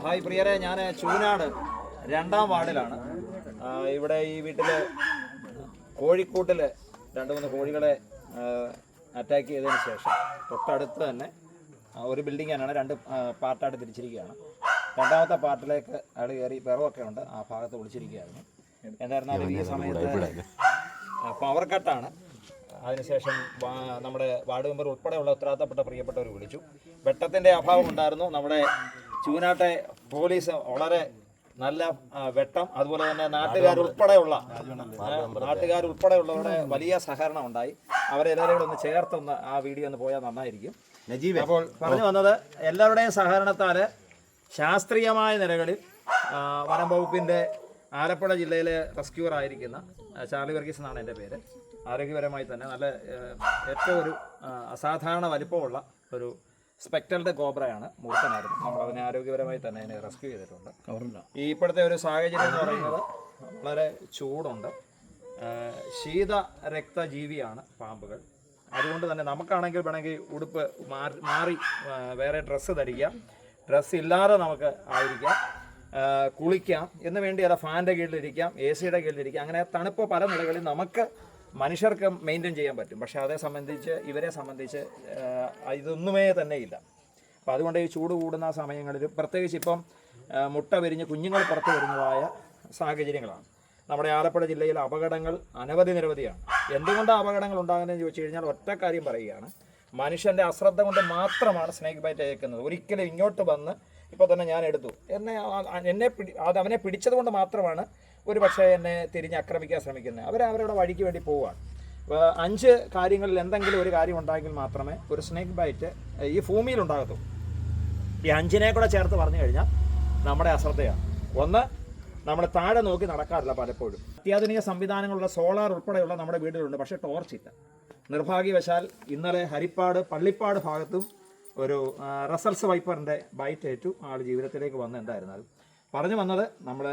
Hi പ്രിയരെ, ഞാൻ ചൂനാട് 2ാം വാർഡിലാണ്. ഇവിടെ ഈ വീട്ടിൽ കോഴിക്കൂട്ടിൽ 2-3 കോഴികളെ അറ്റാക്ക് ചെയ്തതിന് ശേഷം തൊട്ടടുത്ത് തന്നെ ഒരു ബിൽഡിംഗാണ് 2 പാർട്ടായിട്ട് തിരിച്ചിരിക്കുകയാണ്. 2ാമത്തെ പാർട്ടിലേക്ക് അയാൾ കയറി വിറവൊക്കെ ഉണ്ട്, ആ ഭാഗത്ത് വിളിച്ചിരിക്കുകയായിരുന്നു. എന്തായിരുന്നാലും ഈ സമയത്ത് പവർ കട്ടാണ്. അതിനുശേഷം നമ്മുടെ വാർഡ് മെമ്പർ ഉൾപ്പെടെയുള്ള ഉത്തരവാദിത്തപ്പെട്ട പ്രിയപ്പെട്ടവർ വിളിച്ചു. വെട്ടത്തിൻ്റെ അഭാവം ഉണ്ടായിരുന്നു. നമ്മുടെ ചൂനാട്ടെ പോലീസ് വളരെ നല്ല വെട്ടം, അതുപോലെ തന്നെ നാട്ടുകാരുൾപ്പെടെയുള്ളവരുടെ വലിയ സഹകരണം ഉണ്ടായി. അവരെല്ലാവരും കൂടെ ഒന്ന് ചേർത്തൊന്ന് ആ വീഡിയോ ഒന്ന് പോയാൽ നന്നായിരിക്കും. അപ്പോൾ പറഞ്ഞു വന്നത്, എല്ലാവരുടെയും സഹകരണത്താൽ ശാസ്ത്രീയമായ നിലകളിൽ വനം വകുപ്പിൻ്റെ ആലപ്പുഴ ജില്ലയിലെ റെസ്ക്യൂർ ആയിരിക്കുന്ന ചാർലി വർഗീസ് എന്നാണ് എൻ്റെ പേര്. ആരോഗ്യപരമായി തന്നെ നല്ല ഏറ്റവും ഒരു അസാധാരണ വലിപ്പമുള്ള ഒരു സ്പെക്ടറുടെ കോബ്രയാണ്, മൂർഖനായിരുന്നു. നമ്മളതിനെ ആരോഗ്യപരമായി തന്നെ അതിനെ റെസ്ക്യൂ ചെയ്തിട്ടുണ്ട്. ഈ ഇപ്പോഴത്തെ ഒരു സാഹചര്യം എന്ന് പറയുന്നത് വളരെ ചൂടുണ്ട്, ശീതരക്തജീവിയാണ് പാമ്പുകൾ. അതുകൊണ്ട് തന്നെ നമുക്കാണെങ്കിൽ വേണമെങ്കിൽ ഉടുപ്പ് മാറി വേറെ ഡ്രസ്സ് ധരിക്കാം, ഡ്രസ്സ് ഇല്ലാതെ നമുക്ക് ആയിരിക്കാം, കുളിക്കാം എന്ന് വേണ്ടിയല്ല, ഫാൻ്റെ കീഴിലിരിക്കാം, AC-യുടെ കീഴിലിരിക്കാം. അങ്ങനെ തണുപ്പ് പല നിലകളിൽ നമുക്ക് മനുഷ്യർക്ക് മെയിൻറ്റെയിൻ ചെയ്യാൻ പറ്റും. പക്ഷേ ഇവരെ സംബന്ധിച്ച് ഇതൊന്നുമേ തന്നെ ഇല്ല. അപ്പോൾ അതുകൊണ്ട് ഈ ചൂട് കൂടുന്ന സമയങ്ങളിൽ, പ്രത്യേകിച്ച് ഇപ്പം മുട്ട വിരിഞ്ഞ് കുഞ്ഞുങ്ങൾ പുറത്ത് വരുന്നതായ സാഹചര്യങ്ങളാണ്. നമ്മുടെ ആലപ്പുഴ ജില്ലയിൽ അപകടങ്ങൾ നിരവധിയാണ്. എന്തുകൊണ്ടാണ് അപകടങ്ങൾ ഉണ്ടാകുന്നതെന്ന് ചോദിച്ചു കഴിഞ്ഞാൽ ഒറ്റ കാര്യം പറയുകയാണ്, മനുഷ്യൻ്റെ അശ്രദ്ധ കൊണ്ട് മാത്രമാണ് സ്നേക്ക് ബൈറ്റ് ഏൽക്കുന്നത്. ഒരിക്കലും ഇങ്ങോട്ട് വന്ന് ഇപ്പോൾ തന്നെ ഞാൻ എടുത്തു, അവനെ പിടിച്ചത് കൊണ്ട് മാത്രമാണ് ഒരു പക്ഷേ എന്നെ തിരിഞ്ഞ് ആക്രമിക്കാൻ ശ്രമിക്കുന്നത്. അവരവരുടെ വഴിക്ക് വേണ്ടി പോവുകയാണ്. 5 കാര്യങ്ങളിൽ എന്തെങ്കിലും ഒരു കാര്യം ഉണ്ടായെങ്കിൽ മാത്രമേ ഒരു സ്നേക്ക് ബൈറ്റ് ഈ ഭൂമിയിൽ ഉണ്ടാകത്തുള്ളൂ. ഈ 5നെ കൂടെ ചേർത്ത് പറഞ്ഞു കഴിഞ്ഞാൽ നമ്മുടെ അശ്രദ്ധയാണ്. ഒന്ന്, നമ്മൾ താഴെ നോക്കി നടക്കാറില്ല പലപ്പോഴും. അത്യാധുനിക സംവിധാനങ്ങളുള്ള സോളാർ ഉൾപ്പെടെയുള്ള നമ്മുടെ വീടുകളുണ്ട്, പക്ഷേ ടോർച്ചില്ല. നിർഭാഗ്യവശാൽ ഇന്നലെ ഹരിപ്പാട് പള്ളിപ്പാട് ഭാഗത്തും ഒരു റസൽസ് വൈപ്പറിൻ്റെ ബൈറ്റ് ഏറ്റു. ആൾ ജീവിതത്തിലേക്ക് വന്ന് എന്തായിരുന്നാലും പറഞ്ഞു വന്നത്, നമ്മൾ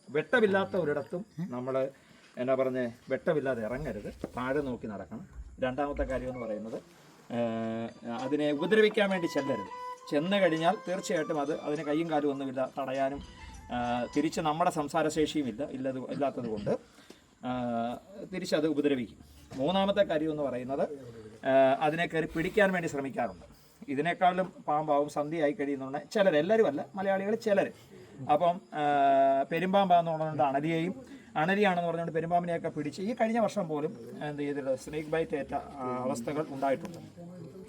വെട്ടമില്ലാത്ത ഒരിടത്തും നമ്മൾ വെട്ടമില്ലാതെ ഇറങ്ങരുത്, താഴെ നോക്കി നടക്കണം. 2ാമത്തെ കാര്യം എന്ന് പറയുന്നത്, അതിനെ ഉപദ്രവിക്കാൻ വേണ്ടി ചെല്ലരുത്. ചെന്ന് കഴിഞ്ഞാൽ തീർച്ചയായിട്ടും അതിന് കയ്യും കാലും ഒന്നുമില്ല, തടയാനും തിരിച്ച് നമ്മുടെ സംസാരശേഷിയും ഇല്ലാത്തത് കൊണ്ട് തിരിച്ചത് ഉപദ്രവിക്കും. 3ാമത്തെ കാര്യം എന്ന് പറയുന്നത്, അതിനെ കയറി പിടിക്കാൻ വേണ്ടി ശ്രമിക്കാറുണ്ട്. ഇതിനേക്കാളും പാമ്പാവും സന്ധ്യയായി കഴിയുന്നുണ്ട് ചിലർ, എല്ലാവരും അല്ല, മലയാളികൾ ചിലർ. അപ്പം പെരുമ്പാമ്പാന്ന് പറഞ്ഞുകൊണ്ട് അണലിയാണെന്ന് പറഞ്ഞുകൊണ്ട് പെരുമ്പാമ്പിനെയൊക്കെ പിടിച്ച് ഈ കഴിഞ്ഞ വർഷം പോലും എന്ത് ചെയ്തിട്ട് സ്നേക്ക് ബൈറ്റ് ഏറ്റ അവസ്ഥകൾ ഉണ്ടായിട്ടുണ്ട്.